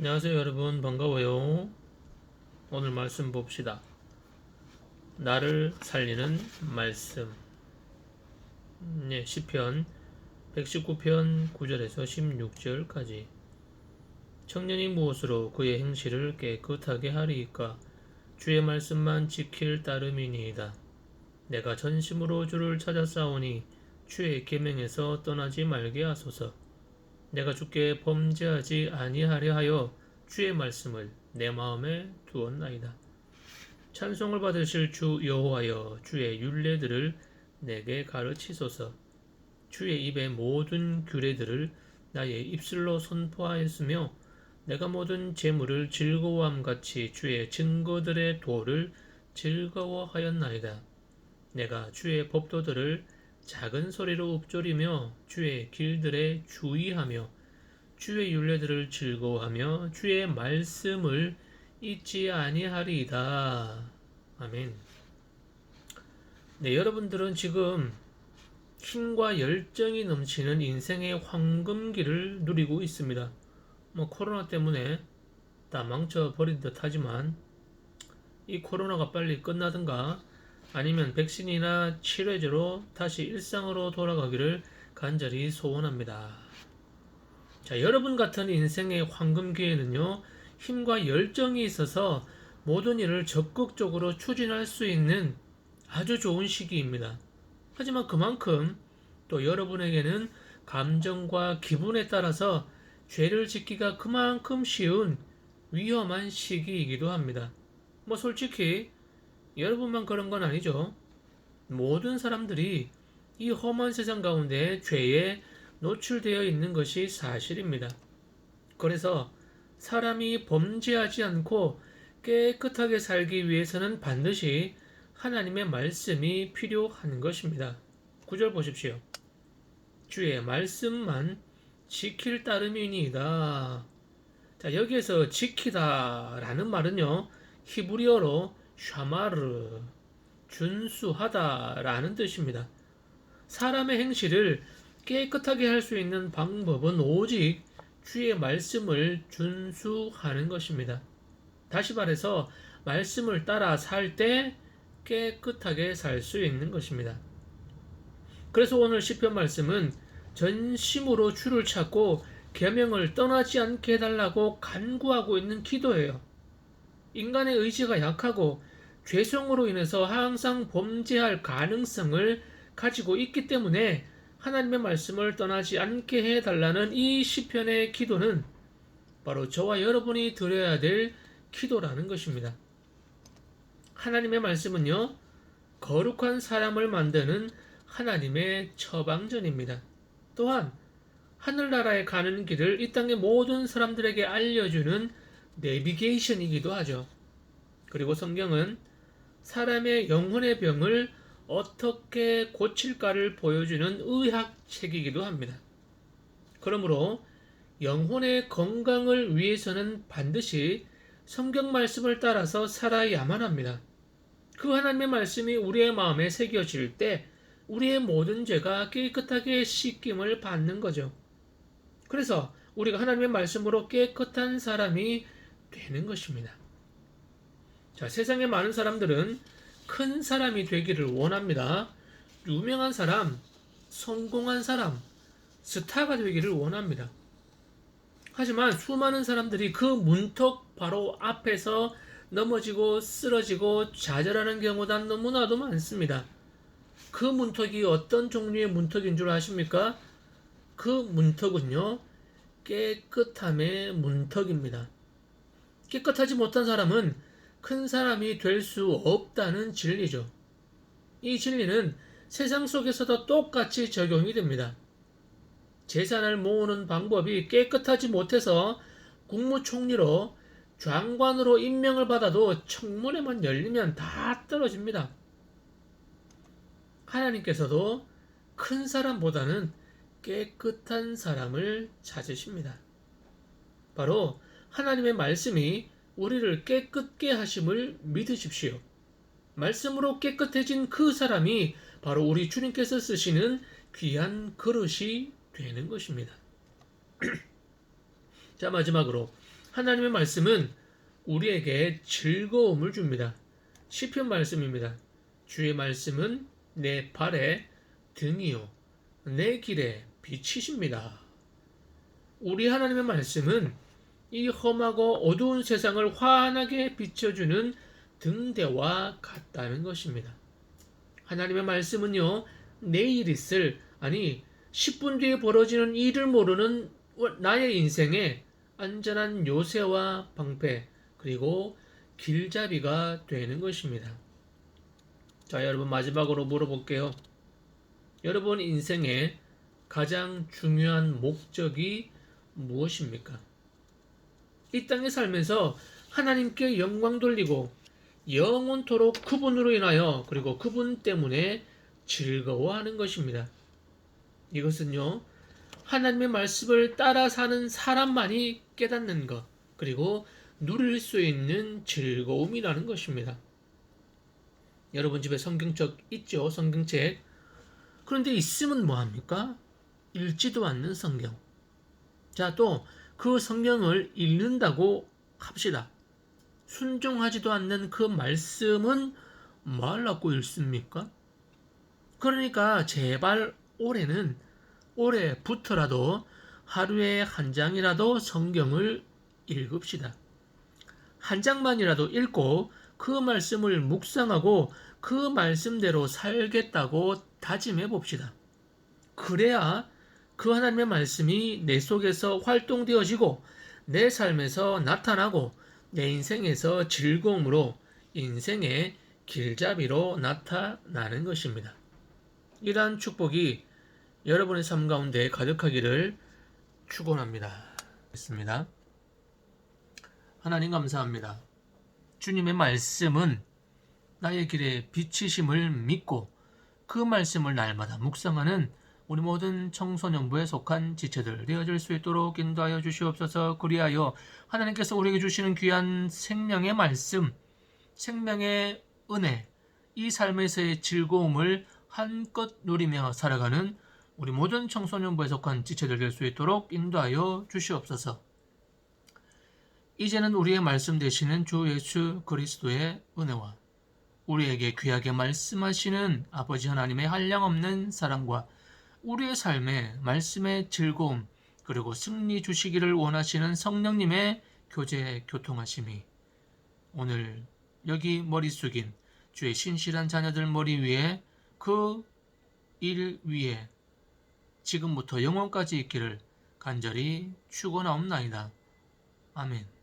안녕하세요 여러분, 반가워요. 오늘 말씀 봅시다. 나를 살리는 말씀. 시편 119편 9절에서 16절까지. 청년이 무엇으로 그의 행실을 깨끗하게 하리이까? 주의 말씀만 지킬 따름이니이다. 내가 전심으로 주를 찾아 싸우니 주의 계명에서 떠나지 말게 하소서. 내가 주께 범죄하지 아니하려 하여 주의 말씀을 내 마음에 두었나이다. 찬송을 받으실 주 여호와여, 주의 율례들을 내게 가르치소서. 주의 입의 모든 규례들을 나의 입술로 선포하였으며 내가 모든 재물을 즐거워함 같이 주의 증거들의 도를 즐거워하였나이다. 내가 주의 법도들을 작은 소리로 읊조리며 주의 길들에 주의하며 주의 율례들을 즐거워하며 주의 말씀을 잊지 아니하리이다. 아멘. 네, 여러분들은 지금 힘과 열정이 넘치는 인생의 황금기를 누리고 있습니다. 코로나 때문에 다 망쳐버린 듯 하지만 이 코로나가 빨리 끝나든가 아니면 백신이나 치료제로 다시 일상으로 돌아가기를 간절히 소원합니다. 자, 여러분 같은 인생의 황금기에는요, 힘과 열정이 있어서 모든 일을 적극적으로 추진할 수 있는 아주 좋은 시기입니다. 하지만 그만큼 또 여러분에게는 감정과 기분에 따라서 죄를 짓기가 그만큼 쉬운 위험한 시기이기도 합니다. 솔직히 여러분만 그런 건 아니죠. 모든 사람들이 이 험한 세상 가운데 죄에 노출되어 있는 것이 사실입니다. 그래서 사람이 범죄하지 않고 깨끗하게 살기 위해서는 반드시 하나님의 말씀이 필요한 것입니다. 9절 보십시오. 주의 말씀만 지킬 따름이니이다. 자, 여기에서 지키다 라는 말은요, 히브리어로 샤마르, 준수하다 라는 뜻입니다. 사람의 행실을 깨끗하게 할 수 있는 방법은 오직 주의 말씀을 준수하는 것입니다. 다시 말해서 말씀을 따라 살 때 깨끗하게 살 수 있는 것입니다. 그래서 오늘 시편 말씀은 전심으로 주를 찾고 계명을 떠나지 않게 해달라고 간구하고 있는 기도예요. 인간의 의지가 약하고 죄성으로 인해서 항상 범죄할 가능성을 가지고 있기 때문에 하나님의 말씀을 떠나지 않게 해달라는 이 시편의 기도는 바로 저와 여러분이 드려야 될 기도라는 것입니다. 하나님의 말씀은요, 거룩한 사람을 만드는 하나님의 처방전입니다. 또한 하늘나라에 가는 길을 이 땅의 모든 사람들에게 알려주는 내비게이션이기도 하죠. 그리고 성경은 사람의 영혼의 병을 어떻게 고칠까를 보여주는 의학책이기도 합니다. 그러므로 영혼의 건강을 위해서는 반드시 성경 말씀을 따라서 살아야만 합니다. 그 하나님의 말씀이 우리의 마음에 새겨질 때 우리의 모든 죄가 깨끗하게 씻김을 받는 거죠. 그래서 우리가 하나님의 말씀으로 깨끗한 사람이 되는 것입니다. 자, 세상의 많은 사람들은 큰 사람이 되기를 원합니다. 유명한 사람, 성공한 사람, 스타가 되기를 원합니다. 하지만 수많은 사람들이 그 문턱 바로 앞에서 넘어지고 쓰러지고 좌절하는 경우가 너무나도 많습니다. 그 문턱이 어떤 종류의 문턱인 줄 아십니까? 그 문턱은요, 깨끗함의 문턱입니다. 깨끗하지 못한 사람은 큰 사람이 될 수 없다는 진리죠. 이 진리는 세상 속에서도 똑같이 적용이 됩니다. 재산을 모으는 방법이 깨끗하지 못해서 국무총리로 장관으로 임명을 받아도 청문회만 열리면 다 떨어집니다. 하나님께서도 큰 사람보다는 깨끗한 사람을 찾으십니다. 바로 하나님의 말씀이 우리를 깨끗게 하심을 믿으십시오. 말씀으로 깨끗해진 그 사람이 바로 우리 주님께서 쓰시는 귀한 그릇이 되는 것입니다. 자, 마지막으로 하나님의 말씀은 우리에게 즐거움을 줍니다. 시편 말씀입니다. 주의 말씀은 내 발의 등이요 내 길의 빛이십니다. 우리 하나님의 말씀은 이 험하고 어두운 세상을 환하게 비춰주는 등대와 같다는 것입니다. 하나님의 말씀은요, 내일 있을, 아니 10분 뒤에 벌어지는 일을 모르는 나의 인생에 안전한 요새와 방패, 그리고 길잡이가 되는 것입니다. 자, 여러분 마지막으로 물어볼게요. 여러분 인생의 가장 중요한 목적이 무엇입니까? 이 땅에 살면서 하나님께 영광 돌리고 영원토록 그분으로 인하여 그리고 그분 때문에 즐거워하는 것입니다. 이것은요, 하나님의 말씀을 따라 사는 사람만이 깨닫는 것, 그리고 누릴 수 있는 즐거움이라는 것입니다. 여러분 집에 성경책 있죠? 성경책. 그런데 있으면 뭐합니까? 읽지도 않는 성경. 자, 또 그 성경을 읽는다고 합시다. 순종하지도 않는 그 말씀은 뭐 하려고 읽습니까? 그러니까 제발 올해부터라도 하루에 한 장이라도 성경을 읽읍시다. 한 장만이라도 읽고 그 말씀을 묵상하고 그 말씀대로 살겠다고 다짐해 봅시다. 그래야 그 하나님의 말씀이 내 속에서 활동되어지고 내 삶에서 나타나고 내 인생에서 즐거움으로 인생의 길잡이로 나타나는 것입니다. 이러한 축복이 여러분의 삶 가운데 가득하기를 축원합니다. 있습니다. 하나님 감사합니다. 주님의 말씀은 나의 길에 빛이심을 믿고 그 말씀을 날마다 묵상하는 우리 모든 청소년부에 속한 지체들 되어질 수 있도록 인도하여 주시옵소서. 그리하여 하나님께서 우리에게 주시는 귀한 생명의 말씀, 생명의 은혜, 이 삶에서의 즐거움을 한껏 누리며 살아가는 우리 모든 청소년부에 속한 지체들 될 수 있도록 인도하여 주시옵소서. 이제는 우리의 말씀 되시는 주 예수 그리스도의 은혜와 우리에게 귀하게 말씀하시는 아버지 하나님의 한량없는 사랑과 우리의 삶에 말씀의 즐거움 그리고 승리 주시기를 원하시는 성령님의 교제 교통하심이 오늘 여기 머리 숙인 주의 신실한 자녀들 머리 위에 그 일 위에 지금부터 영원까지 있기를 간절히 축원하옵나이다. 아멘.